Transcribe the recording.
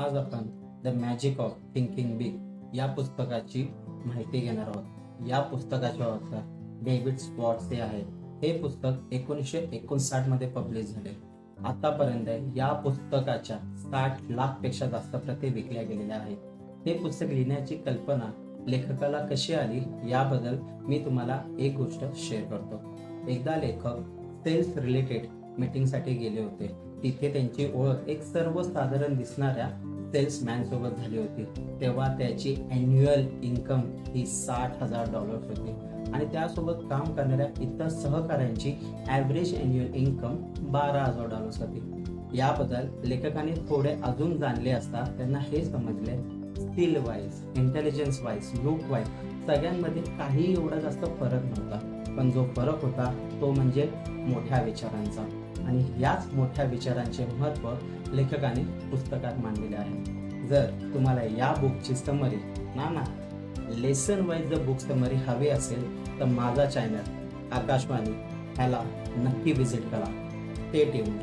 आज आपण the magic of thinking big या पुस्तकाची माहिती घेणार आहोत. या पुस्तकाचे ऑथर डेव्हिड स्वाट्स हे आहेत. हे पुस्तक 1959 मध्ये पब्लिश झाले. आतापर्यंत या पुस्तकाच्या 60 लाख पेक्षा जास्त प्रती विकल्या गेलेल्या आहेत. हे पुस्तक लिहिण्याची कल्पना लेखकाला कशी आली याबद्दल मी तुम्हाला एक गोष्ट शेअर करतो. एकदा लेखक सेल्स रिलेटेड मीटिंगसाठी गेले होते. तिथे त्यांची ओळख एक सर्वसाधारण दिसणाऱ्या सेल्समॅन सोबत झाली होती. तेव्हा त्याची अॅन्युअल इन्कम ही $60,000 होती आणि त्यासोबत काम करणाऱ्या इतर सहकाऱ्यांची ॲव्हरेज अॅन्युअल इन्कम $12,000 होती. याबद्दल लेखकाने थोडे अजून जाणले असता त्यांना हे समजले, skill wise, intelligence wise, look wise सगळ्यांमध्ये काही एवढा जास्त फरक नव्हता. पण जो फरक होता तो म्हणजे मोठ्या विचारांचा. आणि याच मोठ्या विचारांचे महत्त्व लेखकाने पुस्तकात मांडलेले आहे. जर तुम्हाला या बुकची समरी लेसन वाईज जर बुक समरी हवी असेल तर माझा चॅनल आकाशवाणी ह्याला नक्की विजिट करा. Stay tuned.